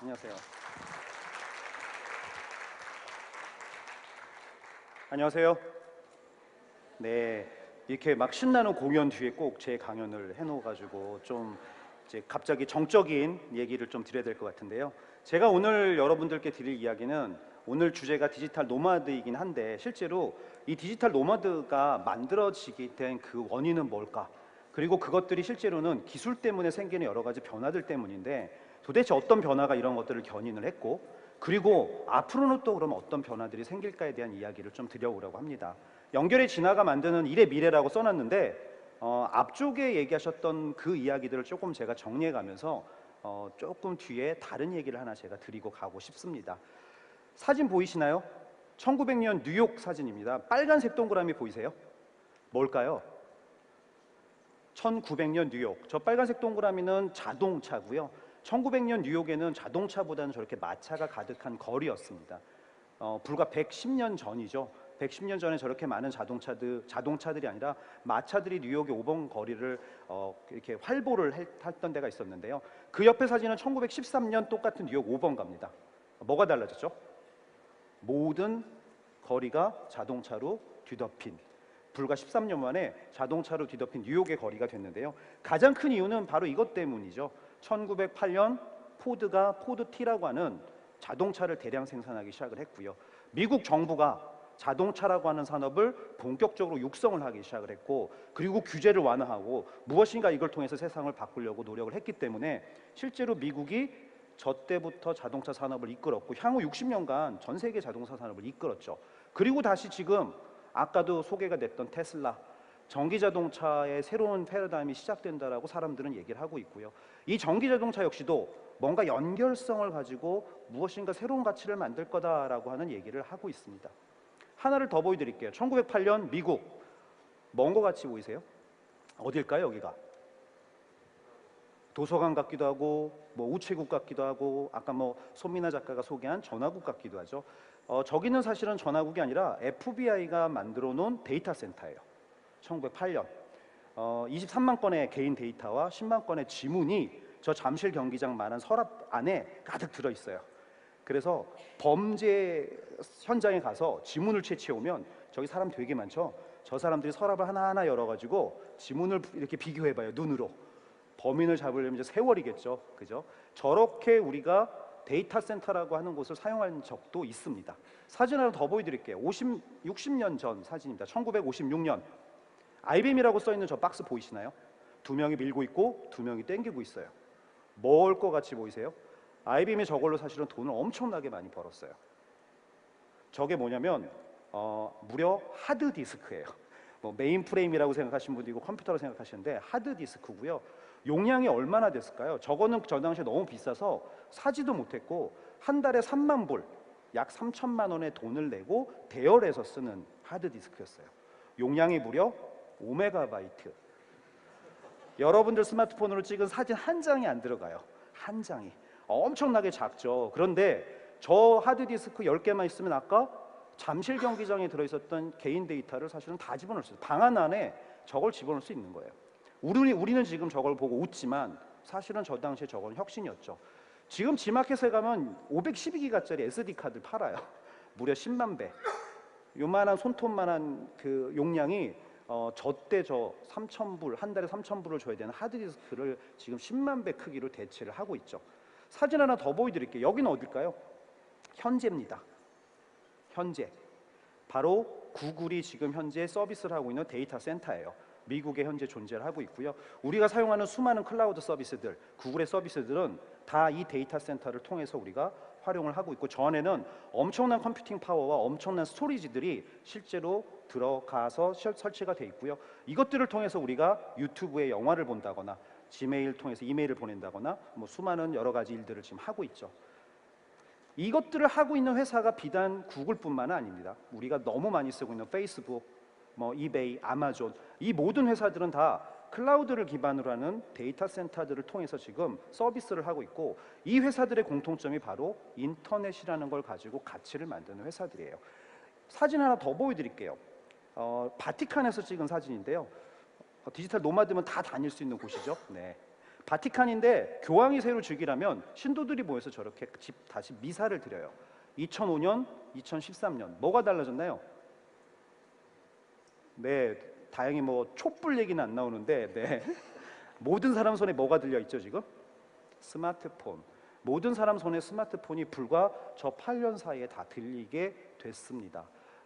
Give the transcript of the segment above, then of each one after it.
안녕하세요. 안녕하세요. 네, 이렇게 막 신나는 공연 뒤에 꼭 제 강연을 해놓아가지고 좀 이제 갑자기 정적인 얘기를 좀 드려야 될 것 같은데요. 제가 오늘 여러분들께 드릴 이야기는 오늘 주제가 디지털 노마드이긴 한데 실제로 이 디지털 노마드가 만들어지게 된 그 원인은 뭘까? 그리고 그것들이 실제로는 기술 때문에 생기는 여러 가지 변화들 때문인데 도대체 어떤 변화가 이런 것들을 견인을 했고 그리고 앞으로는 또 그럼 어떤 변화들이 생길까에 대한 이야기를 좀 드려보려고 합니다. 연결의 진화가 만드는 일의 미래라고 써놨는데 앞쪽에 얘기하셨던 그 이야기들을 조금 제가 정리해 가면서 조금 뒤에 다른 얘기를 하나 제가 드리고 가고 싶습니다. 사진 보이시나요? 1900년 뉴욕 사진입니다. 빨간색 동그라미 보이세요? 뭘까요? 1900년 뉴욕. 저 빨간색 동그라미는 자동차고요. 1900년 뉴욕에는 자동차보다는 저렇게 마차가 가득한 거리였습니다. 불과 110년 전이죠. 110년 전에 저렇게 많은 자동차들이 아니라 마차들이 뉴욕의 5번 거리를 이렇게 활보를 했던 데가 있었는데요. 그 옆에 사진은 1913년 똑같은 뉴욕 5번 갑니다. 뭐가 달라졌죠? 모든 거리가 자동차로 뒤덮인, 불과 13년 만에 자동차로 뒤덮인 뉴욕의 거리가 됐는데요. 가장 큰 이유는 바로 이것 때문이죠. 1908년 포드가 포드 T라고 하는 자동차를 대량 생산하기 시작을 했고요. 미국 정부가 자동차라고 하는 산업을 본격적으로 육성을 하기 시작을 했고, 그리고 규제를 완화하고 무엇인가 이걸 통해서 세상을 바꾸려고 노력을 했기 때문에 실제로 미국이 저 때부터 자동차 산업을 이끌었고 향후 60년간 전 세계 자동차 산업을 이끌었죠. 그리고 다시 지금 아까도 소개가 됐던 테슬라, 전기 자동차의 새로운 패러다임이 시작된다라고 사람들은 얘기를 하고 있고요. 이 전기 자동차 역시도 뭔가 연결성을 가지고 무엇인가 새로운 가치를 만들 거다라고 하는 얘기를 하고 있습니다. 하나를 더 보여드릴게요. 1908년 미국, 먼 거 같이 보이세요? 어딜까요, 여기가? 도서관 같기도 하고 뭐 우체국 같기도 하고 아까 뭐 손민아 작가가 소개한 전화국 같기도 하죠. 저기는 사실은 전화국이 아니라 FBI가 만들어 놓은 데이터 센터예요. 1908년 23만 건의 개인 데이터와 10만 건의 지문이 저 잠실 경기장만한 서랍 안에 가득 들어 있어요. 그래서 범죄 현장에 가서 지문을 채취해오면 저기 사람 되게 많죠. 저 사람들이 서랍을 하나하나 열어가지고 지문을 이렇게 비교해봐요, 눈으로. 범인을 잡으려면 이제 세월이겠죠, 그죠? 저렇게 우리가 데이터 센터라고 하는 곳을 사용한 적도 있습니다. 사진 하나 더 보여드릴게요. 60년 전 사진입니다. 1956년. IBM이라고 써있는 저 박스 보이시나요? 두 명이 밀고 있고 두 명이 땡기고 있어요. 뭘 것 같이 보이세요? IBM이 저걸로 사실은 돈을 엄청나게 많이 벌었어요. 저게 뭐냐면 무려 하드디스크예요. 뭐 메인프레임이라고 생각하시는 분도 있고 컴퓨터라고 생각하시는데 하드디스크고요. 용량이 얼마나 됐을까요? 저거는 저 당시에 너무 비싸서 사지도 못했고 한 달에 3만 불, 약 3천만 원의 돈을 내고 대여해서 쓰는 하드디스크였어요. 용량이 무려 5메가바이트. 여러분들 스마트폰으로 찍은 사진 한 장이 안 들어가요. 한 장이. 엄청나게 작죠. 그런데 저 하드디스크 10개만 있으면 아까 잠실 경기장에 들어있었던 개인 데이터를 사실은 다 집어넣을 수 있어요. 방 안에 저걸 집어넣을 수 있는 거예요. 우리는 지금 저걸 보고 웃지만 사실은 저 당시에 저건 혁신이었죠. 지금 지마켓에 가면 512기가짜리 SD카드 팔아요. 무려 10만 배. 요만한 손톱만한 그 용량이 저때 저 3,000불, 한 달에 3,000불을 줘야 되는 하드디스크를 지금 10만 배 크기로 대체를 하고 있죠. 사진 하나 더 보여드릴게요. 여기는 어딜까요? 현재입니다. 현재. 바로 구글이 지금 현재 서비스를 하고 있는 데이터 센터예요. 미국에 현재 존재를 하고 있고요. 우리가 사용하는 수많은 클라우드 서비스들, 구글의 서비스들은 다 이 데이터 센터를 통해서 우리가 활용을 하고 있고 전에는 엄청난 컴퓨팅 파워와 엄청난 스토리지들이 실제로 들어가서 설치가 돼 있고요. 이것들을 통해서 우리가 유튜브에 영화를 본다거나 지메일 통해서 이메일을 보낸다거나 뭐 수많은 여러 가지 일들을 지금 하고 있죠. 이것들을 하고 있는 회사가 비단 구글뿐만 아닙니다. 우리가 너무 많이 쓰고 있는 페이스북, 뭐 이베이, 아마존 이 모든 회사들은 다 클라우드를 기반으로 하는 데이터 센터들을 통해서 지금 서비스를 하고 있고 이 회사들의 공통점이 바로 인터넷이라는 걸 가지고 가치를 만드는 회사들이에요. 사진 하나 더 보여드릴게요. 바티칸에서 찍은 사진인데요. 디지털 노마드면 다 다닐 수 있는 곳이죠. 네. 바티칸인데 교황이 새로 즉위라면 신도들이 모여서 저렇게 집 다시 미사를 드려요. 2005년, 2013년 뭐가 달라졌나요? 네, 다행히 뭐 촛불 얘기는 안 나오는데 네. 모든 사람 손에 뭐가 들려 있죠 지금? 스마트폰. 모든 사람 손에 스마트폰이 불과 저 8년 사이에 다 들리게 됐습니다.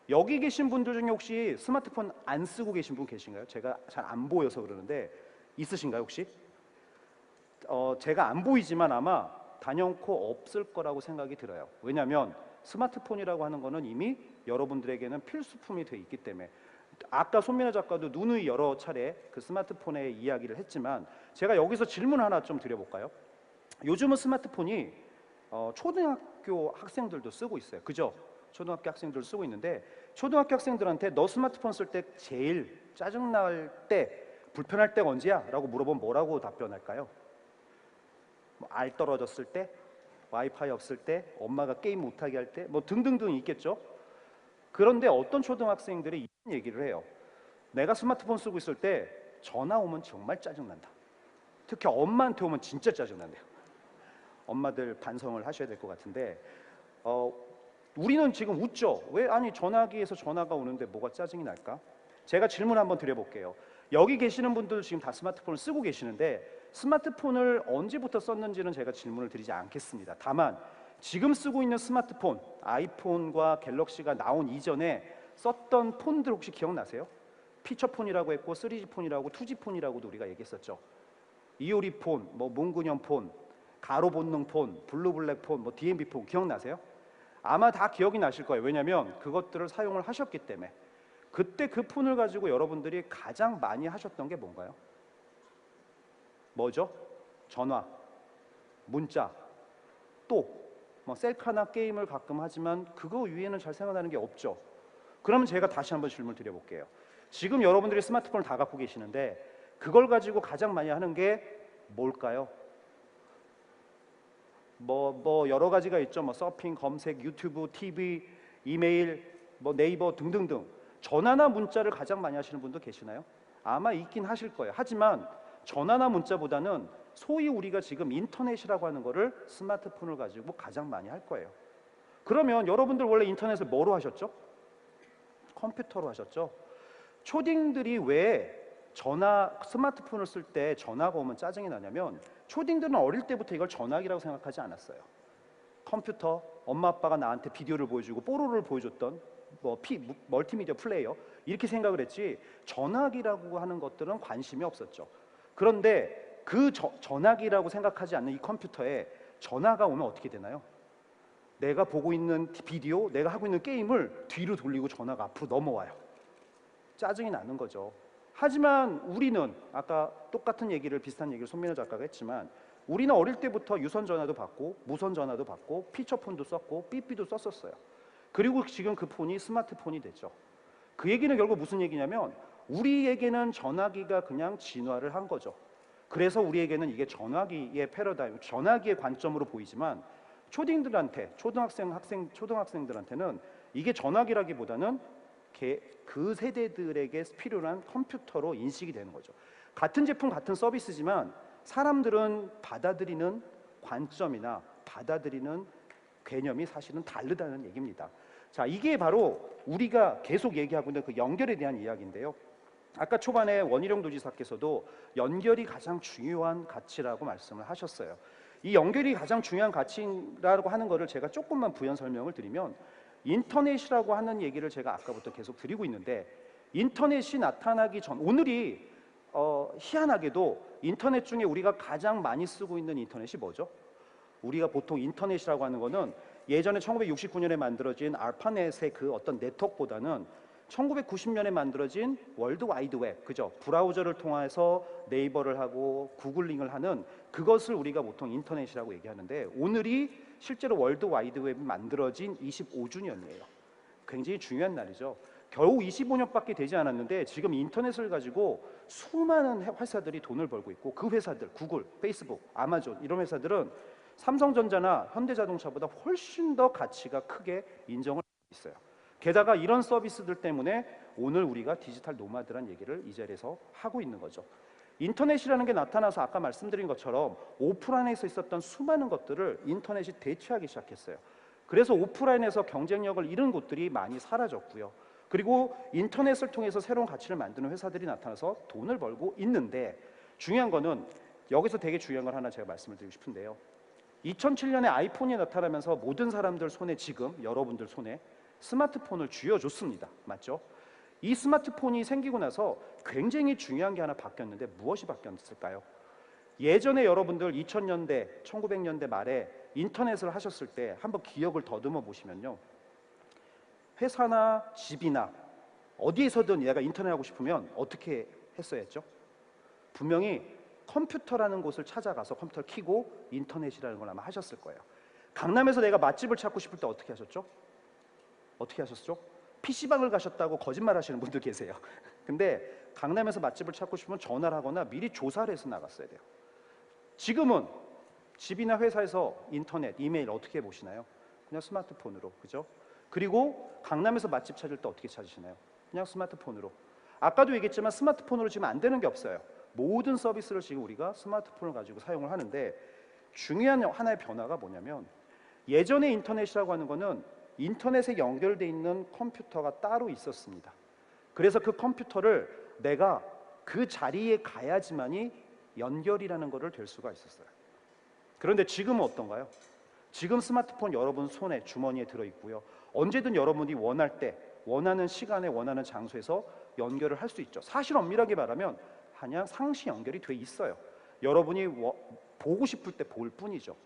여기 계신 분들 중에 혹시 스마트폰 안 쓰고 계신 분 계신가요? 제가 잘 안 보여서 그러는데 있으신가요 혹시? 제가 안 보이지만 아마 단연코 없을 거라고 생각이 들어요. 왜냐하면 스마트폰이라고 하는 거는 이미 여러분들에게는 필수품이 돼 있기 때문에. 아까 손민아 작가도 누누이 여러 차례 그 스마트폰의 이야기를 했지만 제가 여기서 질문 하나 좀 드려볼까요? 요즘은 스마트폰이 초등학교 학생들도 쓰고 있어요. 그죠? 초등학교 학생들 쓰고 있는데 초등학교 학생들한테 너 스마트폰 쓸 때 제일 짜증날 때 불편할 때가 언제야? 라고 물어보면 뭐라고 답변할까요? 알 떨어졌을 때, 와이파이 없을 때, 엄마가 게임 못하게 할 때, 뭐 등등등 있겠죠. 그런데 어떤 초등학생들이 이런 얘기를 해요. 내가 스마트폰 쓰고 있을 때 전화 오면 정말 짜증난다. 특히 엄마한테 오면 진짜 짜증난대요. 엄마들 반성을 하셔야 될 것 같은데 우리는 지금 웃죠. 왜 아니 전화기에서 전화가 오는데 뭐가 짜증이 날까? 제가 질문 한번 드려볼게요. 여기 계시는 분들 지금 다 스마트폰을 쓰고 계시는데 스마트폰을 언제부터 썼는지는 제가 질문을 드리지 않겠습니다. 다만 지금 쓰고 있는 스마트폰, 아이폰과 갤럭시가 나온 이전에 썼던 폰들 혹시 기억나세요? 피처폰이라고 했고 3G 폰이라고 2G 폰이라고도 우리가 얘기했었죠. 이오리 폰, 뭐 문근형 폰, 가로 본능 폰, 블루블랙 폰, 뭐 DMB 폰 기억나세요? 아마 다 기억이 나실 거예요. 왜냐하면 그것들을 사용을 하셨기 때문에. 그때 그 폰을 가지고 여러분들이 가장 많이 하셨던 게 뭔가요? 뭐죠? 전화, 문자, 또 뭐 셀카나 게임을 가끔 하지만 그거 위에는 잘 생각나는 게 없죠. 그러면 제가 다시 한번 질문 드려볼게요. 지금 여러분들이 스마트폰을 다 갖고 계시는데 그걸 가지고 가장 많이 하는 게 뭘까요? 뭐 여러 가지가 있죠. 뭐 서핑, 검색, 유튜브, TV, 이메일, 뭐 네이버 등등등. 전화나 문자를 가장 많이 하시는 분도 계시나요? 아마 있긴 하실 거예요. 하지만 전화나 문자보다는 소위 우리가 지금 인터넷이라고 하는 거를 스마트폰을 가지고 가장 많이 할 거예요. 그러면 여러분들 원래 인터넷을 뭐로 하셨죠? 컴퓨터로 하셨죠? 초딩들이 왜 스마트폰을 쓸 때 전화가 오면 짜증이 나냐면 초딩들은 어릴 때부터 이걸 전화기라고 생각하지 않았어요. 컴퓨터, 엄마 아빠가 나한테 비디오를 보여주고 뽀로로를 보여줬던 멀티미디어 플레이어 이렇게 생각을 했지 전화기라고 하는 것들은 관심이 없었죠. 그런데 그 전화기라고 생각하지 않는 이 컴퓨터에 전화가 오면 어떻게 되나요? 내가 보고 있는 비디오, 내가 하고 있는 게임을 뒤로 돌리고 전화가 앞으로 넘어와요. 짜증이 나는 거죠. 하지만 우리는 아까 똑같은 얘기를 비슷한 얘기를 손민호 작가가 했지만 우리는 어릴 때부터 유선 전화도 받고 무선 전화도 받고 피처폰도 썼고 삐삐도 썼었어요. 그리고 지금 그 폰이 스마트폰이 됐죠. 그 얘기는 결국 무슨 얘기냐면 우리에게는 전화기가 그냥 진화를 한 거죠. 그래서 우리에게는 이게 전화기의 패러다임, 전화기의 관점으로 보이지만 초등학생들한테는 이게 전화기라기보다는 그 세대들에게 필요한 컴퓨터로 인식이 되는 거죠. 같은 제품, 같은 서비스지만 사람들은 받아들이는 관점이나 받아들이는 개념이 사실은 다르다는 얘기입니다. 자, 이게 바로 우리가 계속 얘기하고 있는 그 연결에 대한 이야기인데요. 아까 초반에 원희룡 도지사께서도 연결이 가장 중요한 가치라고 말씀을 하셨어요. 이 연결이 가장 중요한 가치라고 하는 거를 제가 조금만 부연 설명을 드리면 인터넷이라고 하는 얘기를 제가 아까부터 계속 드리고 있는데 인터넷이 나타나기 전 오늘이 희한하게도 인터넷 중에 우리가 가장 많이 쓰고 있는 인터넷이 뭐죠? 우리가 보통 인터넷이라고 하는 거는 예전에 1969년에 만들어진 알파넷의 그 어떤 네트워크보다는 1990년에 만들어진 월드 와이드 웹, 그죠? 브라우저를 통해서 네이버를 하고 구글링을 하는 그것을 우리가 보통 인터넷이라고 얘기하는데 오늘이 실제로 월드 와이드 웹이 만들어진 25주년이에요. 굉장히 중요한 날이죠. 겨우 25년밖에 되지 않았는데 지금 인터넷을 가지고 수많은 회사들이 돈을 벌고 있고 그 회사들, 구글, 페이스북, 아마존 이런 회사들은 삼성전자나 현대자동차보다 훨씬 더 가치가 크게 인정을 하고 있어요. 게다가 이런 서비스들 때문에 오늘 우리가 디지털 노마드란 얘기를 이 자리에서 하고 있는 거죠. 인터넷이라는 게 나타나서 아까 말씀드린 것처럼 오프라인에서 있었던 수많은 것들을 인터넷이 대체하기 시작했어요. 그래서 오프라인에서 경쟁력을 잃은 곳들이 많이 사라졌고요. 그리고 인터넷을 통해서 새로운 가치를 만드는 회사들이 나타나서 돈을 벌고 있는데, 중요한 거는 여기서 되게 중요한 걸 하나 제가 말씀을 드리고 싶은데요. 2007년에 아이폰이 나타나면서 모든 사람들 손에, 지금 여러분들 손에 스마트폰을 쥐어줬습니다. 맞죠? 이 스마트폰이 생기고 나서 굉장히 중요한 게 하나 바뀌었는데 무엇이 바뀌었을까요? 예전에 여러분들 2000년대, 1900년대 말에 인터넷을 하셨을 때 한번 기억을 더듬어 보시면요. 회사나 집이나 어디에서든 얘가 인터넷 하고 싶으면 어떻게 했어야 했죠? 분명히 컴퓨터라는 곳을 찾아가서 컴퓨터를 켜고 인터넷이라는 걸 아마 하셨을 거예요. 강남에서 내가 맛집을 찾고 싶을 때 어떻게 하셨죠? 어떻게 하셨죠? PC방을 가셨다고 거짓말 하시는 분들 계세요. 근데 강남에서 맛집을 찾고 싶으면 전화를 하거나 미리 조사를 해서 나갔어야 돼요. 지금은 집이나 회사에서 인터넷, 이메일 어떻게 보시나요? 그냥 스마트폰으로, 그죠? 그리고 강남에서 맛집 찾을 때 어떻게 찾으시나요? 그냥 스마트폰으로. 아까도 얘기했지만 스마트폰으로 지금 안 되는 게 없어요. 모든 서비스를 지금 우리가 스마트폰을 가지고 사용을 하는데, 중요한 하나의 변화가 뭐냐면, 예전에 인터넷이라고 하는 거는 인터넷에 연결돼 있는 컴퓨터가 따로 있었습니다. 그래서 그 컴퓨터를 내가 그 자리에 가야지만이 연결이라는 것을 될 수가 있었어요. 그런데 지금은 어떤가요? 지금 스마트폰 여러분 손에, 주머니에 들어있고요. 언제든 여러분이 원할 때, 원하는 시간에, 원하는 장소에서 연결을 할 수 있죠. 사실 엄밀하게 말하면 그냥 상시 연결이 돼 있어요. 여러분이 보고 싶을 때 볼 뿐이죠.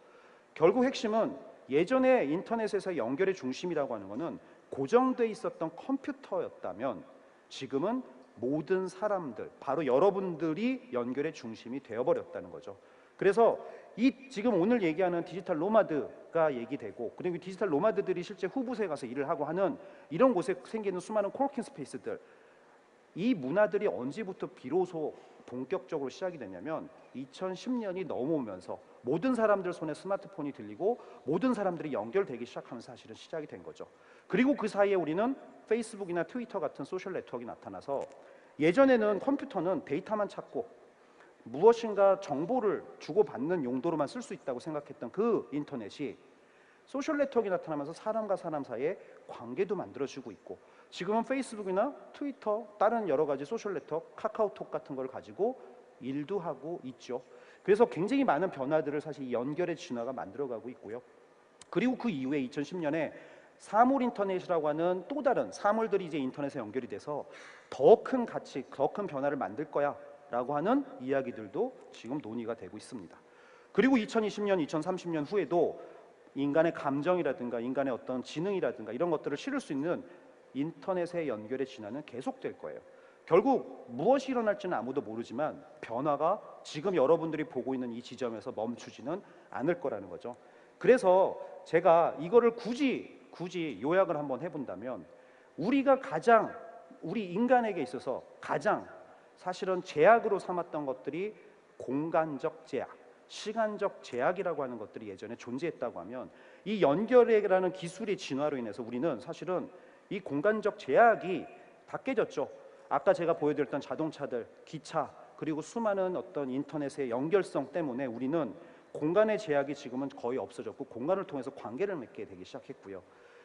결국 핵심은 예전에 인터넷에서 연결의 중심이라고 하는 것은 고정돼 있었던 컴퓨터였다면, 지금은 모든 사람들, 바로 여러분들이 연결의 중심이 되어버렸다는 거죠. 그래서 이 지금 오늘 얘기하는 디지털 노마드가 얘기되고, 그리고 디지털 노마드들이 실제 후부서에 가서 일을 하고 하는 이런 곳에 생기는 수많은 코워킹 스페이스들, 이 문화들이 언제부터 비로소 본격적으로 시작이 됐냐면 2010년이 넘어오면서 모든 사람들 손에 스마트폰이 들리고 모든 사람들이 연결되기 시작하면서 사실은 시작이 된 거죠. 그리고 그 사이에 우리는 페이스북이나 트위터 같은 소셜 네트워크가 나타나서, 예전에는 컴퓨터는 데이터만 찾고 무엇인가 정보를 주고받는 용도로만 쓸 수 있다고 생각했던 그 인터넷이 소셜 네트워크가 나타나면서 사람과 사람 사이에 관계도 만들어지고 있고, 지금은 페이스북이나 트위터, 다른 여러 가지 소셜 네트워크, 카카오톡 같은 걸 가지고 일도 하고 있죠. 그래서 굉장히 많은 변화들을 사실 연결의 진화가 만들어가고 있고요. 그리고 그 이후에 2010년에 사물 인터넷이라고 하는 또 다른 사물들이 이제 인터넷에 연결이 돼서 더 큰 가치, 더 큰 변화를 만들 거야 라고 하는 이야기들도 지금 논의가 되고 있습니다. 그리고 2020년, 2030년 후에도 인간의 감정이라든가 인간의 어떤 지능이라든가 이런 것들을 실을 수 있는 인터넷의 연결의 진화는 계속될 거예요. 결국 무엇이 일어날지는 아무도 모르지만 변화가 지금 여러분들이 보고 있는 이 지점에서 멈추지는 않을 거라는 거죠. 그래서 제가 이거를 굳이 요약을 한번 해본다면, 우리가 가장, 우리 인간에게 있어서 가장 사실은 제약으로 삼았던 것들이 공간적 제약, 시간적 제약이라고 하는 것들이 예전에 존재했다고 하면, 이 연결이라는 기술의 진화로 인해서 우리는 사실은 이 공간적 제약이 다 깨졌죠. 아까 제가 보여드렸던 자동차들, 기차, 그리고 수많은 어떤 인터넷의 연결성 때문에 우리는 공간의 제약이 지금은 거의 없어졌고 공간을 통해서 관계를 맺게 되기 시작했고요.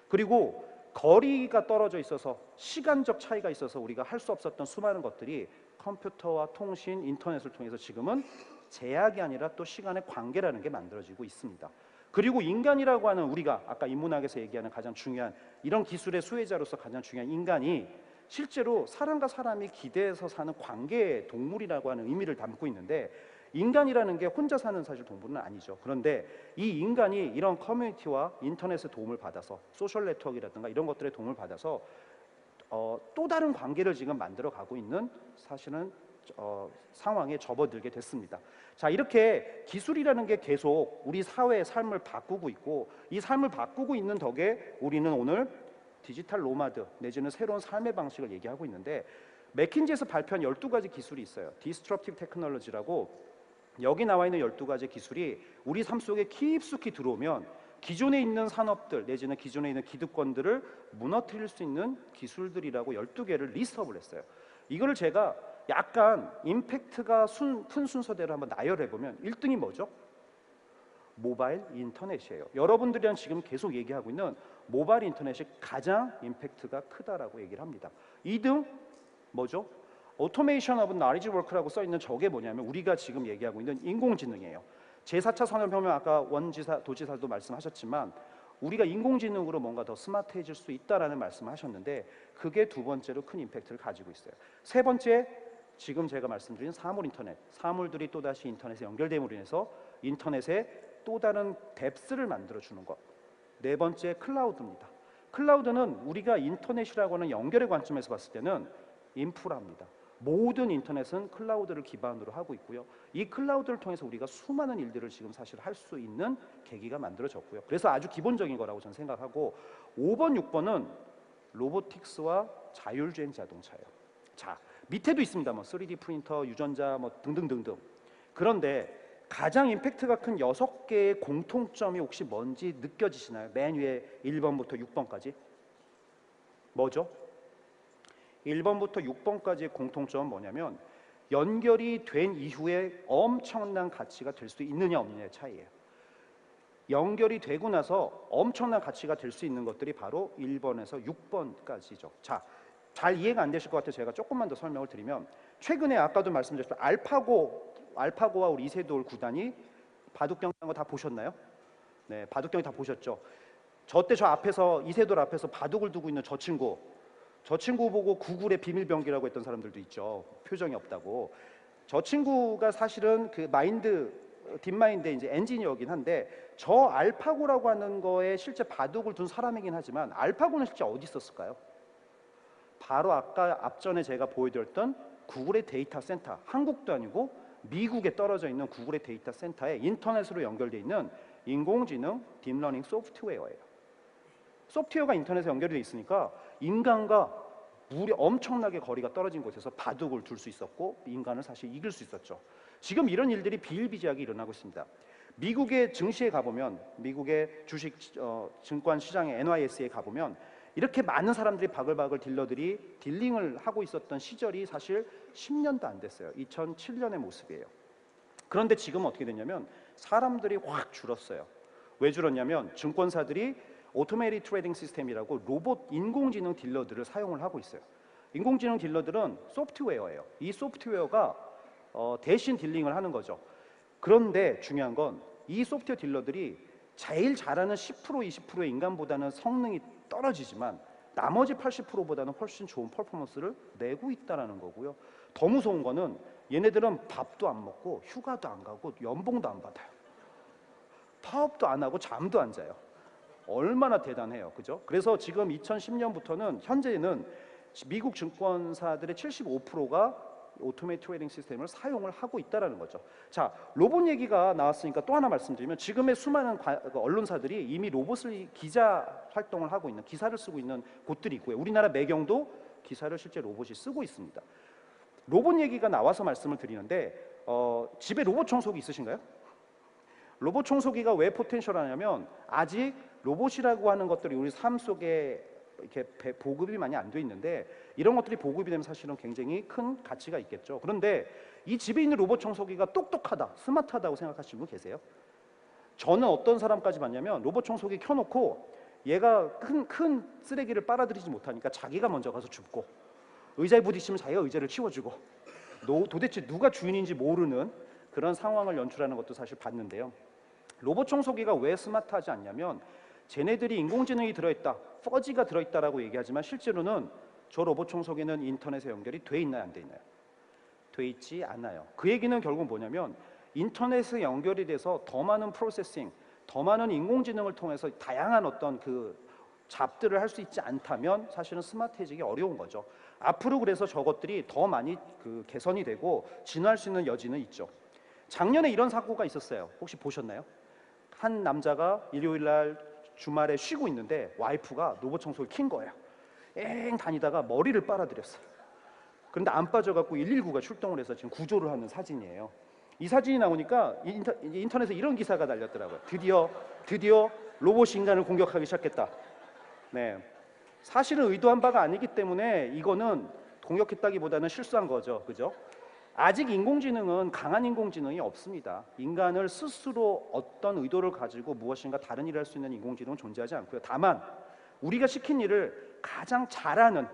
그리고 거리가 떨어져 있어서 시간적 차이가 있어서 우리가 할 수 없었던 수많은 것들이 컴퓨터와 통신, 인터넷을 통해서 지금은 제약이 아니라 또 시간의 관계라는 게 만들어지고 있습니다. 그리고 인간이라고 하는, 우리가 아까 인문학에서 얘기하는 가장 중요한 이런 기술의 수혜자로서 가장 중요한 인간이 실제로 사람과 사람이 기대해서 사는 관계의 동물이라고 하는 의미를 담고 있는데, 인간이라는 게 혼자 사는 사실 동물은 아니죠. 그런데 이 인간이 이런 커뮤니티와 인터넷의 도움을 받아서, 소셜 네트워크라든가 이런 것들의 도움을 받아서 또 다른 관계를 지금 만들어 가고 있는 사실은 상황에 접어들게 됐습니다. 자, 이렇게 기술이라는 게 계속 우리 사회의 삶을 바꾸고 있고, 이 삶을 바꾸고 있는 덕에 우리는 오늘 디지털 노마드 내지는 새로운 삶의 방식을 얘기하고 있는데, 맥킨지에서 발표한 12가지 기술이 있어요. 디스트럽티브 테크놀로지라고. 여기 나와 있는 12가지 기술이 우리 삶 속에 깊숙이 들어오면 기존에 있는 산업들 내지는 기존에 있는 기득권들을 무너뜨릴 수 있는 기술들이라고 12개를 리스트업을 했어요. 이거를 제가 약간 임팩트가 큰 순서대로 한번 나열해 보면 1등이 뭐죠? 모바일 인터넷이에요. 여러분들이랑 지금 계속 얘기하고 있는 모바일 인터넷이 가장 임팩트가 크다라고 얘기를 합니다. 2등 뭐죠? 오토메이션 오브 나리지 워크라고 써 있는 저게 뭐냐면 우리가 지금 얘기하고 있는 인공지능이에요. 제4차 산업혁명 아까 원지사 도지사도 말씀하셨지만 우리가 인공지능으로 뭔가 더 스마트해질 수 있다라는 말씀을 하셨는데 그게 두 번째로 큰 임팩트를 가지고 있어요. 세 번째 지금 제가 말씀드린 사물 인터넷, 사물들이 또다시 인터넷에 연결됨으로 인해서 인터넷에 또 다른 뎁스를 만들어주는 것. 네 번째 클라우드입니다. 클라우드는 우리가 인터넷이라고 하는 연결의 관점에서 봤을 때는 인프라입니다. 모든 인터넷은 클라우드를 기반으로 하고 있고요. 이 클라우드를 통해서 우리가 수많은 일들을 지금 사실 할 수 있는 계기가 만들어졌고요. 그래서 아주 기본적인 거라고 저는 생각하고 5번, 6번은 로보틱스와 자율주행 자동차예요. 자, 밑에도 있습니다. 뭐 3D 프린터, 유전자 뭐 등등등등. 그런데 가장 임팩트가 큰 6개의 공통점이 혹시 뭔지 느껴지시나요? 맨 위에 1번부터 6번까지. 뭐죠? 1번부터 6번까지의 공통점은 뭐냐면 연결이 된 이후에 엄청난 가치가 될 수 있느냐 없느냐의 차이예요. 연결이 되고 나서 엄청난 가치가 될 수 있는 것들이 바로 1번에서 6번까지죠. 자, 잘 이해가 안 되실 것 같아서 제가 조금만 더 설명을 드리면 최근에 아까도 말씀드렸지만 알파고와 우리 이세돌 구단이 바둑 경기한 거 다 보셨나요? 네, 바둑 경기 다 보셨죠? 저 때 저 앞에서 이세돌 앞에서 바둑을 두고 있는 저 친구 보고 구글의 비밀병기라고 했던 사람들도 있죠. 표정이 없다고. 저 친구가 사실은 그 딥마인드의 이제 엔지니어긴 한데 저 알파고라고 하는 거에 실제 바둑을 둔 사람이긴 하지만 알파고는 실제 어디 있었을까요? 바로 아까 앞전에 제가 보여드렸던 구글의 데이터 센터, 한국도 아니고 미국에 떨어져 있는 구글의 데이터 센터에 인터넷으로 연결되어 있는 인공지능 딥러닝 소프트웨어예요. 소프트웨어가 인터넷에 연결되어 있으니까 인간과 엄청나게 거리가 떨어진 곳에서 바둑을 둘 수 있었고 인간을 사실 이길 수 있었죠. 지금 이런 일들이 비일비재하게 일어나고 있습니다. 미국의 증시에 가보면 미국의 주식 증권 시장의 NYSE에 가보면 이렇게 많은 사람들이 바글바글 딜러들이 딜링을 하고 있었던 시절이 사실 10년도 안 됐어요. 2007년의 모습이에요. 그런데 지금은 어떻게 됐냐면 사람들이 확 줄었어요. 왜 줄었냐면 증권사들이 오토메이티드 트레이딩 시스템이라고 로봇 인공지능 딜러들을 사용을 하고 있어요. 인공지능 딜러들은 소프트웨어예요. 이 소프트웨어가 대신 딜링을 하는 거죠. 그런데 중요한 건 이 소프트웨어 딜러들이 제일 잘하는 10% 20%의 인간보다는 성능이 떨어지지만 나머지 80%보다는 훨씬 좋은 퍼포먼스를 내고 있다는 거고요. 더 무서운 거는 얘네들은 밥도 안 먹고 휴가도 안 가고 연봉도 안 받아요. 파업도 안 하고 잠도 안 자요. 얼마나 대단해요. 그죠? 그래서 지금 2010년부터는 현재는 미국 증권사들의 75%가 오토메이티드 트레이딩 시스템을 사용을 하고 있다는 거죠. 자, 로봇 얘기가 나왔으니까 또 하나 말씀드리면 지금의 수많은 언론사들이 이미 로봇을 기자 활동을 하고 있는 기사를 쓰고 있는 곳들이 있고요. 우리나라 매경도 기사를 실제 로봇이 쓰고 있습니다. 로봇 얘기가 나와서 말씀을 드리는데 집에 로봇 청소기 있으신가요? 로봇 청소기가 왜 포텐셜하냐면 아직 로봇이라고 하는 것들이 우리 삶 속에 이렇게 보급이 많이 안 돼 있는데 이런 것들이 보급이 되면 사실은 굉장히 큰 가치가 있겠죠. 그런데 이 집에 있는 로봇 청소기가 똑똑하다, 스마트하다고 생각하시는 분 계세요? 저는 어떤 사람까지 봤냐면 로봇 청소기 켜놓고 얘가 큰 쓰레기를 빨아들이지 못하니까 자기가 먼저 가서 줍고 의자에 부딪히면 자기가 의자를 치워주고 도대체 누가 주인인지 모르는 그런 상황을 연출하는 것도 사실 봤는데요. 로봇 청소기가 왜 스마트하지 않냐면 쟤네들이 인공지능이 들어있다, 퍼지가 들어있다라고 얘기하지만 실제로는 저 로봇 청소기는 인터넷에 연결이 돼 있나요, 안 돼 있나요? 돼 있지 않아요. 그 얘기는 결국 뭐냐면 인터넷에 연결이 돼서 더 많은 프로세싱, 더 많은 인공지능을 통해서 다양한 어떤 그 잡들을 할 수 있지 않다면 사실은 스마트해지기 어려운 거죠. 앞으로 그래서 저것들이 더 많이 그 개선이 되고 진화할 수 있는 여지는 있죠. 작년에 이런 사고가 있었어요. 혹시 보셨나요? 한 남자가 일요일 날 주말에 쉬고 있는데 와이프가 로봇 청소기를 킨 거예요. 엥 다니다가 머리를 빨아들였어요. 그런데 안 빠져갖고 119가 출동을 해서 지금 구조를 하는 사진이에요. 이 사진이 나오니까 인터넷에 이런 기사가 달렸더라고요. 드디어 로봇이 인간을 공격하기 시작했다. 네, 사실은 의도한 바가 아니기 때문에 이거는 공격했다기보다는 실수한 거죠. 그죠? 아직 인공지능은 강한 인공지능이 없습니다. 인간을 스스로 어떤 의도를 가지고 무엇인가 다른 일을 할 수 있는 인공지능은 존재하지 않고요. 다만 우리가 시킨 일을 가장 잘하는,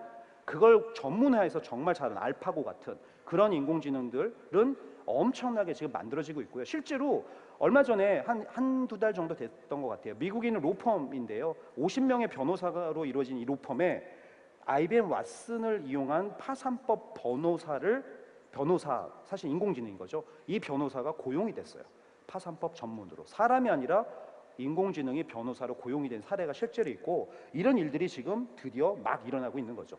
그걸 전문화해서 정말 잘하는 알파고 같은 그런 인공지능들은 엄청나게 지금 만들어지고 있고요. 실제로 얼마 전에 한두 달 정도 됐던 것 같아요. 미국에 있는 로펌인데요. 50명의 변호사로 이루어진 이 로펌에 IBM 왓슨을 이용한 파산법 변호사, 사실 인공지능인 거죠. 이 변호사가 고용이 됐어요. 파산법 전문으로. 사람이 아니라 인공지능이 변호사로 고용이 된 사례가 실제로 있고, 이런 일들이 지금 드디어 막 일어나고 있는 거죠.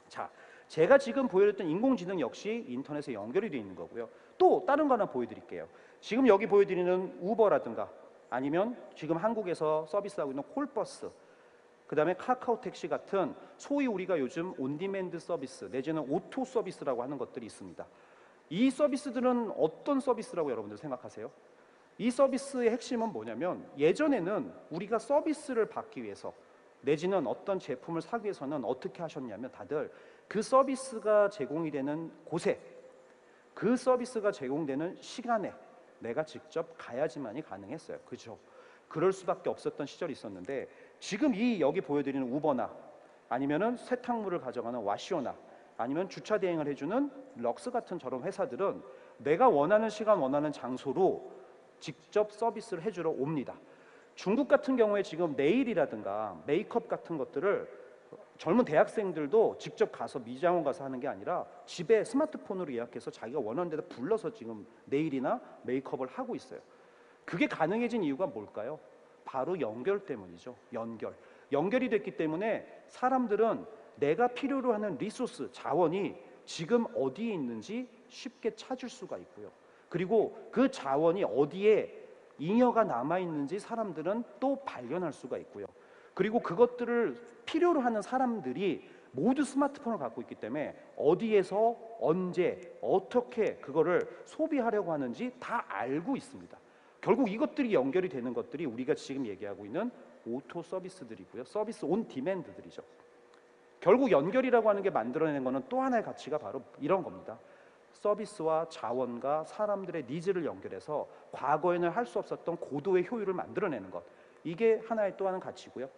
자, 제가 지금 보여드렸던 인공지능 역시 인터넷에 연결이 되어 있는 거고요. 또 다른 거 하나 보여드릴게요. 지금 여기 보여드리는 우버라든가 아니면 지금 한국에서 서비스하고 있는 콜버스, 그 다음에 카카오 택시 같은 소위 우리가 요즘 온디맨드 서비스 내지는 오토 서비스라고 하는 것들이 있습니다. 이 서비스들은 어떤 서비스라고 여러분들 생각하세요? 이 서비스의 핵심은 뭐냐면, 예전에는 우리가 서비스를 받기 위해서 내지는 어떤 제품을 사기 위해서는 어떻게 하셨냐면, 다들 그 서비스가 제공이 되는 곳에, 그 서비스가 제공되는 시간에 내가 직접 가야지만이 가능했어요. 그죠? 그럴 수밖에 없었던 시절이 있었는데, 지금 이 여기 보여드리는 우버나 아니면은 세탁물을 가져가는 와시오나 아니면 주차 대행을 해주는 럭스 같은 저런 회사들은 내가 원하는 시간 원하는 장소로 직접 서비스를 해주러 옵니다. 중국 같은 경우에 지금 네일이라든가 메이크업 같은 것들을 젊은 대학생들도 직접 가서 미장원 가서 하는 게 아니라 집에 스마트폰으로 예약해서 자기가 원하는 데다 불러서 지금 네일이나 메이크업을 하고 있어요. 그게 가능해진 이유가 뭘까요? 바로 연결 때문이죠. 연결이 됐기 때문에 사람들은 내가 필요로 하는 리소스, 자원이 지금 어디에 있는지 쉽게 찾을 수가 있고요. 그리고 그 자원이 어디에 잉여가 남아있는지 사람들은 또 발견할 수가 있고요. 그리고 그것들을 필요로 하는 사람들이 모두 스마트폰을 갖고 있기 때문에 어디에서 언제 어떻게 그거를 소비하려고 하는지 다 알고 있습니다. 결국 이것들이 연결이 되는 것들이 우리가 지금 얘기하고 있는 오토 서비스들이고요. 서비스 온 디맨드들이죠. 결국 연결이라고 하는 게 만들어내는 거는 또 하나의 가치가 바로 이런 겁니다. 서비스와 자원과 사람들의 니즈를 연결해서 과거에는 할 수 없었던 고도의 효율을 만들어내는 것. 이게 하나의 또 하나의 가치고요.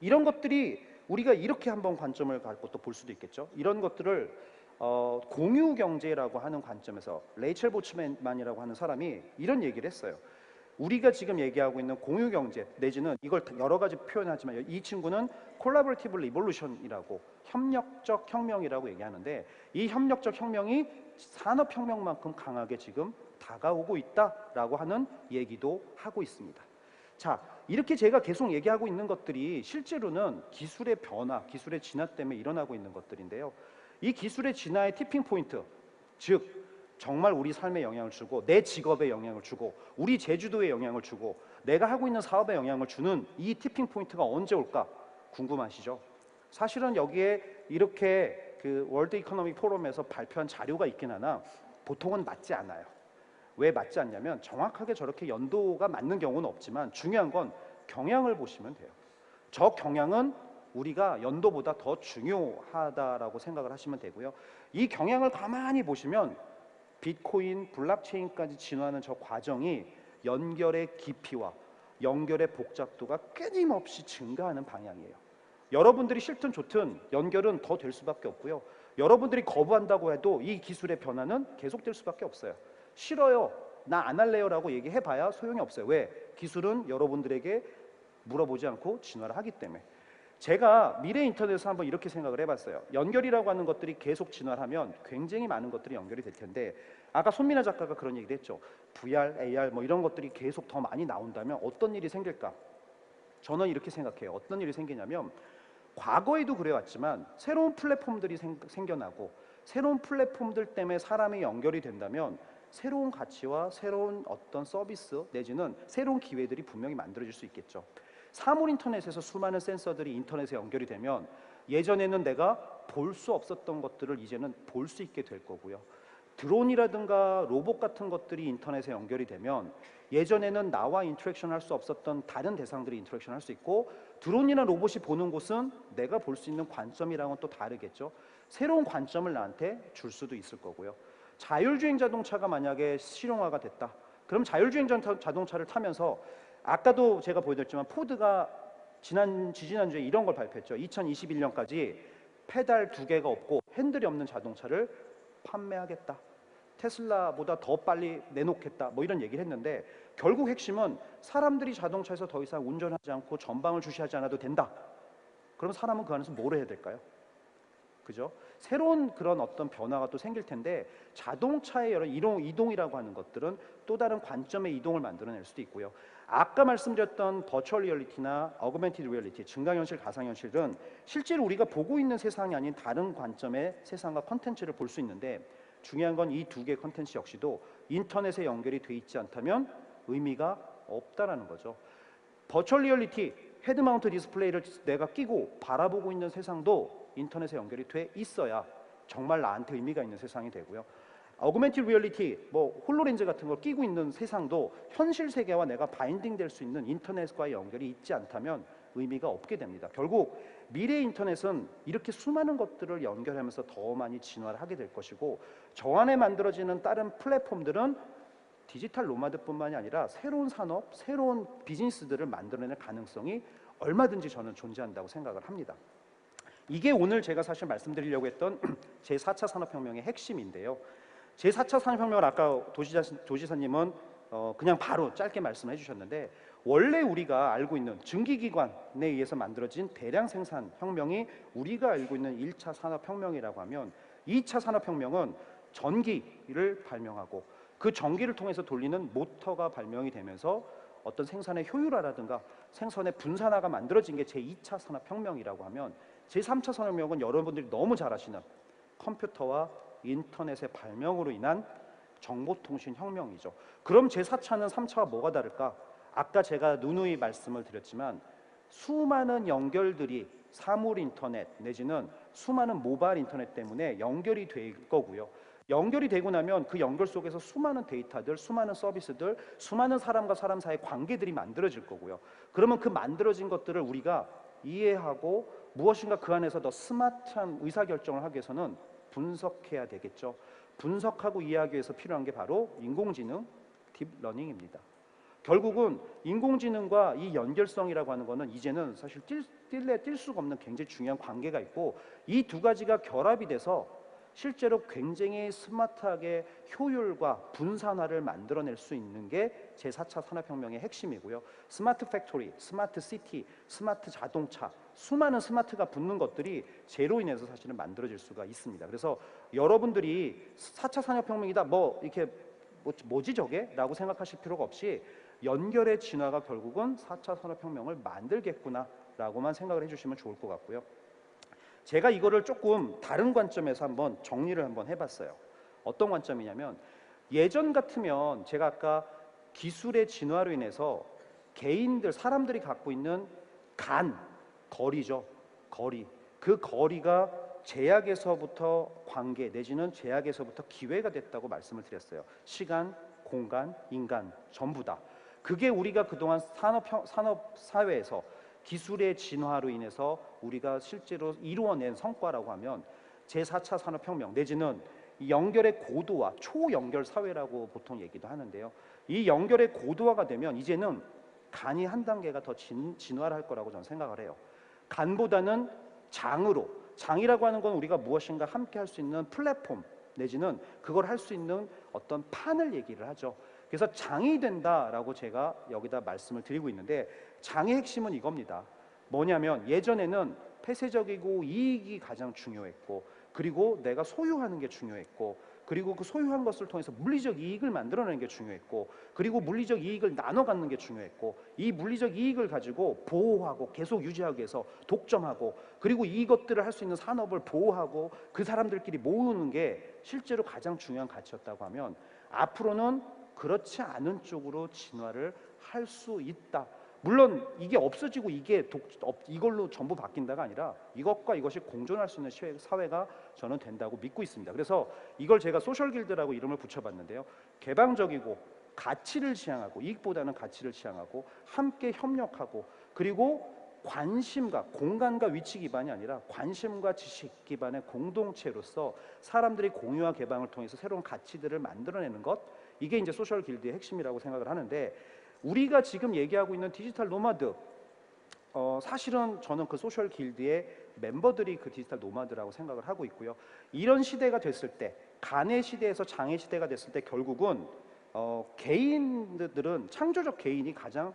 이런 것들이 우리가 이렇게 한번 관점을 갖고 또 볼 수도 있겠죠. 이런 것들을 공유 경제라고 하는 관점에서 레이첼 보츠만이라고 하는 사람이 이런 얘기를 했어요. 우리가 지금 얘기하고 있는 공유 경제 내지는 이걸 여러 가지 표현하지만 이 친구는 콜라보레이티브 리볼루션이라고, 협력적 혁명이라고 얘기하는데, 이 협력적 혁명이 산업 혁명만큼 강하게 지금 다가오고 있다라고 하는 얘기도 하고 있습니다. 자, 이렇게 제가 계속 얘기하고 있는 것들이 실제로는 기술의 변화, 기술의 진화 때문에 일어나고 있는 것들인데요. 이 기술의 진화의 티핑 포인트, 즉 정말 우리 삶에 영향을 주고 내 직업에 영향을 주고 우리 제주도에 영향을 주고 내가 하고 있는 사업에 영향을 주는 이 티핑 포인트가 언제 올까 궁금하시죠? 사실은 여기에 이렇게 그 월드 이코노믹 포럼에서 발표한 자료가 있긴 하나 보통은 맞지 않아요. 왜 맞지 않냐면 정확하게 저렇게 연도가 맞는 경우는 없지만 중요한 건 경향을 보시면 돼요. 저 경향은 우리가 연도보다 더 중요하다라고 생각을 하시면 되고요. 이 경향을 가만히 보시면 비트코인, 블록체인까지 진화하는 저 과정이 연결의 깊이와 연결의 복잡도가 끊임없이 증가하는 방향이에요. 여러분들이 싫든 좋든 연결은 더 될 수밖에 없고요. 여러분들이 거부한다고 해도 이 기술의 변화는 계속될 수밖에 없어요. 싫어요, 나 안 할래요라고 얘기해봐야 소용이 없어요. 왜? 기술은 여러분들에게 물어보지 않고 진화를 하기 때문에. 제가 미래 인터넷에서 한번 이렇게 생각을 해봤어요. 연결이라고 하는 것들이 계속 진화를 하면 굉장히 많은 것들이 연결이 될 텐데, 아까 손민아 작가가 그런 얘기를 했죠. VR, AR 뭐 이런 것들이 계속 더 많이 나온다면 어떤 일이 생길까? 저는 이렇게 생각해요. 어떤 일이 생기냐면 과거에도 그래왔지만 새로운 플랫폼들이 생겨나고 새로운 플랫폼들 때문에 사람이 연결이 된다면 새로운 가치와 새로운 어떤 서비스 내지는 새로운 기회들이 분명히 만들어질 수 있겠죠. 사물 인터넷에서 수많은 센서들이 인터넷에 연결이 되면 예전에는 내가 볼 수 없었던 것들을 이제는 볼 수 있게 될 거고요. 드론이라든가 로봇 같은 것들이 인터넷에 연결이 되면 예전에는 나와 인터랙션 할 수 없었던 다른 대상들이 인터랙션 할 수 있고, 드론이나 로봇이 보는 곳은 내가 볼 수 있는 관점이랑은 또 다르겠죠. 새로운 관점을 나한테 줄 수도 있을 거고요. 자율주행 자동차가 만약에 실용화가 됐다. 그럼 자율주행 자동차를 타면서, 아까도 제가 보여드렸지만 포드가 지지난주에 이런 걸 발표했죠. 2021년까지 페달 2개가 없고 핸들이 없는 자동차를 판매하겠다. 테슬라보다 더 빨리 내놓겠다. 뭐 이런 얘기를 했는데, 결국 핵심은 사람들이 자동차에서 더 이상 운전하지 않고 전방을 주시하지 않아도 된다. 그럼 사람은 그 안에서 뭘 해야 될까요? 그죠? 새로운 그런 어떤 변화가 또 생길 텐데, 자동차의 여러 이동이라고 하는 것들은 또 다른 관점의 이동을 만들어낼 수도 있고요. 아까 말씀드렸던 버추얼 리얼리티나 어그멘티드 리얼리티, 증강현실, 가상현실은 실제로 우리가 보고 있는 세상이 아닌 다른 관점의 세상과 컨텐츠를 볼 수 있는데, 중요한 건 이 두 개의 컨텐츠 역시도 인터넷에 연결이 돼 있지 않다면 의미가 없다라는 거죠. 버추얼 리얼리티, 헤드 마운트 디스플레이를 내가 끼고 바라보고 있는 세상도 인터넷에 연결이 돼 있어야 정말 나한테 의미가 있는 세상이 되고요. 어그멘티드 리얼리티, 뭐 홀로렌즈 같은 걸 끼고 있는 세상도 현실 세계와 내가 바인딩 될 수 있는 인터넷과의 연결이 있지 않다면 의미가 없게 됩니다. 결국 미래의 인터넷은 이렇게 수많은 것들을 연결하면서 더 많이 진화를 하게 될 것이고, 저 안에 만들어지는 다른 플랫폼들은 디지털 노마드뿐만이 아니라 새로운 산업, 새로운 비즈니스들을 만들어낼 가능성이 얼마든지 저는 존재한다고 생각을 합니다. 이게 오늘 제가 사실 말씀드리려고 했던 제4차 산업혁명의 핵심인데요. 제4차 산업혁명을 아까 도지사님은 그냥 바로 짧게 말씀해 주셨는데, 원래 우리가 알고 있는 증기기관에 의해서 만들어진 대량 생산 혁명이 우리가 알고 있는 1차 산업혁명이라고 하면, 2차 산업혁명은 전기를 발명하고 그 전기를 통해서 돌리는 모터가 발명이 되면서 어떤 생산의 효율화라든가 생산의 분산화가 만들어진 게 제2차 산업혁명이라고 하면, 제3차 산업혁명은 여러분들이 너무 잘 아시는 컴퓨터와 인터넷의 발명으로 인한 정보통신 혁명이죠. 그럼 제4차는 3차와 뭐가 다를까? 아까 제가 누누이 말씀을 드렸지만 수많은 연결들이 사물 인터넷 내지는 수많은 모바일 인터넷 때문에 연결이 될 거고요. 연결이 되고 나면 그 연결 속에서 수많은 데이터들, 수많은 서비스들, 수많은 사람과 사람 사이의 관계들이 만들어질 거고요. 그러면 그 만들어진 것들을 우리가 이해하고 무엇인가 그 안에서 더 스마트한 의사결정을 하기 위해서는 분석해야 되겠죠. 분석하고 이해하기 위해서 필요한 게 바로 인공지능, 딥러닝입니다. 결국은 인공지능과 이 연결성이라고 하는 거는 이제는 사실 뛸 수가 없는 굉장히 중요한 관계가 있고, 이 두 가지가 결합이 돼서 실제로 굉장히 스마트하게 효율과 분산화를 만들어낼 수 있는 게 제4차 산업혁명의 핵심이고요. 스마트 팩토리, 스마트 시티, 스마트 자동차, 수많은 스마트가 붙는 것들이 제로 인해서 사실은 만들어질 수가 있습니다. 그래서 여러분들이 4차 산업혁명이다, 뭐 이렇게 뭐지 저게? 라고 생각하실 필요가 없이 연결의 진화가 결국은 4차 산업혁명을 만들겠구나 라고만 생각을 해주시면 좋을 것 같고요. 제가 이거를 조금 다른 관점에서 한번 정리를 한번 해봤어요. 어떤 관점이냐면, 예전 같으면 제가 아까 기술의 진화로 인해서 개인들, 사람들이 갖고 있는 거리죠. 거리. 그 거리가 제약에서부터 관계 내지는 제약에서부터 기회가 됐다고 말씀을 드렸어요. 시간, 공간, 인간 전부 다. 그게 우리가 그동안 산업 사회에서 기술의 진화로 인해서 우리가 실제로 이루어낸 성과라고 하면 제4차 산업혁명 내지는 연결의 고도화, 초연결 사회라고 보통 얘기도 하는데요. 이 연결의 고도화가 되면 이제는 간이 한 단계가 더 진화를 할 거라고 저는 생각을 해요. 간보다는 장으로, 장이라고 하는 건 우리가 무엇인가 함께 할 수 있는 플랫폼 내지는 그걸 할 수 있는 어떤 판을 얘기를 하죠. 그래서 장이 된다라고 제가 여기다 말씀을 드리고 있는데, 장의 핵심은 이겁니다. 뭐냐면 예전에는 폐쇄적이고 이익이 가장 중요했고, 그리고 내가 소유하는 게 중요했고, 그리고 그 소유한 것을 통해서 물리적 이익을 만들어내는 게 중요했고, 그리고 물리적 이익을 나눠 갖는 게 중요했고, 이 물리적 이익을 가지고 보호하고 계속 유지하기 위해서 독점하고, 그리고 이것들을 할 수 있는 산업을 보호하고 그 사람들끼리 모으는 게 실제로 가장 중요한 가치였다고 하면, 앞으로는 그렇지 않은 쪽으로 진화를 할 수 있다. 물론 이게 없어지고 이걸로 전부 바뀐다가 아니라 이것과 이것이 공존할 수 있는 사회가 저는 된다고 믿고 있습니다. 그래서 이걸 제가 소셜 길드라고 이름을 붙여봤는데요. 개방적이고 가치를 지향하고, 이익보다는 가치를 지향하고, 함께 협력하고, 그리고 관심과 공간과 위치 기반이 아니라 관심과 지식 기반의 공동체로서 사람들이 공유와 개방을 통해서 새로운 가치들을 만들어내는 것, 이게 이제 소셜 길드의 핵심이라고 생각을 하는데, 우리가 지금 얘기하고 있는 디지털 노마드, 사실은 저는 그 소셜 길드의 멤버들이 그 디지털 노마드라고 생각을 하고 있고요. 이런 시대가 됐을 때, 간의 시대에서 장의 시대가 됐을 때 결국은 개인들은, 창조적 개인이 가장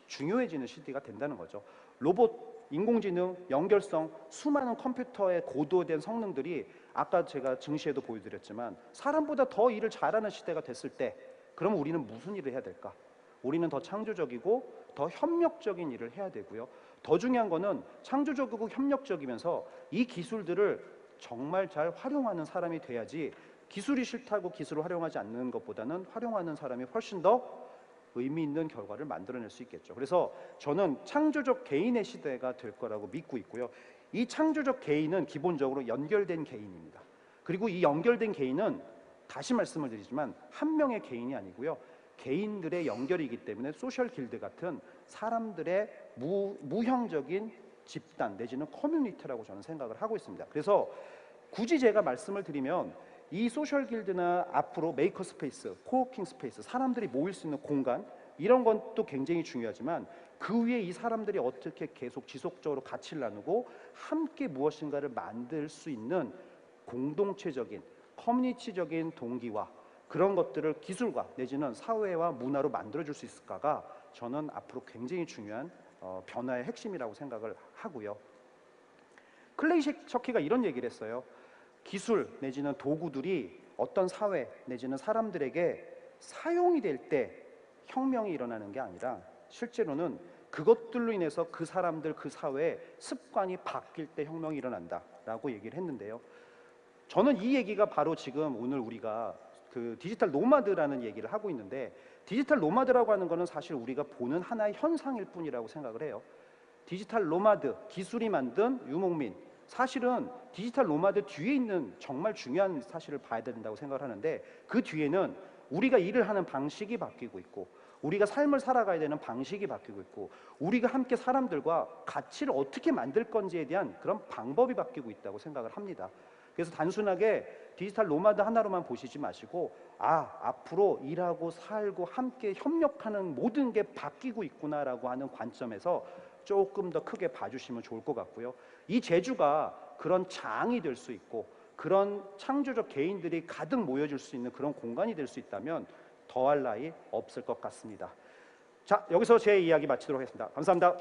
중요해지는 시대가 된다는 거죠. 로봇, 인공지능, 연결성, 수많은 컴퓨터의 고도된 성능들이 아까 제가 증시에도 보여드렸지만 사람보다 더 일을 잘하는 시대가 됐을 때, 그러면 우리는 무슨 일을 해야 될까? 우리는 더 창조적이고 더 협력적인 일을 해야 되고요. 더 중요한 거는 창조적이고 협력적이면서 이 기술들을 정말 잘 활용하는 사람이 돼야지, 기술이 싫다고 기술을 활용하지 않는 것보다는 활용하는 사람이 훨씬 더 의미 있는 결과를 만들어낼 수 있겠죠. 그래서 저는 창조적 개인의 시대가 될 거라고 믿고 있고요. 이 창조적 개인은 기본적으로 연결된 개인입니다. 그리고 이 연결된 개인은 다시 말씀을 드리지만 한 명의 개인이 아니고요. 개인들의 연결이기 때문에 소셜 길드 같은 사람들의 무형적인 집단 내지는 커뮤니티라고 저는 생각을 하고 있습니다. 그래서 굳이 제가 말씀을 드리면 이 소셜 길드나 앞으로 메이커 스페이스, 코워킹 스페이스, 사람들이 모일 수 있는 공간, 이런 건 또 굉장히 중요하지만 그 위에 이 사람들이 어떻게 계속 지속적으로 가치를 나누고 함께 무엇인가를 만들 수 있는 공동체적인 커뮤니티적인 동기와 그런 것들을 기술과 내지는 사회와 문화로 만들어줄 수 있을까가 저는 앞으로 굉장히 중요한 변화의 핵심이라고 생각을 하고요. 클레이 셔키가 이런 얘기를 했어요. 기술 내지는 도구들이 어떤 사회 내지는 사람들에게 사용이 될 때 혁명이 일어나는 게 아니라 실제로는 그것들로 인해서 그 사람들, 그 사회의 습관이 바뀔 때 혁명이 일어난다라고 얘기를 했는데요. 저는 이 얘기가 바로 지금 오늘 우리가 그 디지털 노마드라는 얘기를 하고 있는데, 디지털 노마드라고 하는 거는 사실 우리가 보는 하나의 현상일 뿐이라고 생각을 해요. 디지털 노마드, 기술이 만든 유목민, 사실은 디지털 노마드 뒤에 있는 정말 중요한 사실을 봐야 된다고 생각을 하는데, 그 뒤에는 우리가 일을 하는 방식이 바뀌고 있고, 우리가 삶을 살아가야 되는 방식이 바뀌고 있고, 우리가 함께 사람들과 가치를 어떻게 만들 건지에 대한 그런 방법이 바뀌고 있다고 생각을 합니다. 그래서 단순하게 디지털 노마드 하나로만 보시지 마시고, 앞으로 일하고 살고 함께 협력하는 모든 게 바뀌고 있구나라고 하는 관점에서 조금 더 크게 봐주시면 좋을 것 같고요. 이 제주가 그런 장이 될 수 있고 그런 창조적 개인들이 가득 모여줄 수 있는 그런 공간이 될 수 있다면 더할 나위 없을 것 같습니다. 자, 여기서 제 이야기 마치도록 하겠습니다. 감사합니다.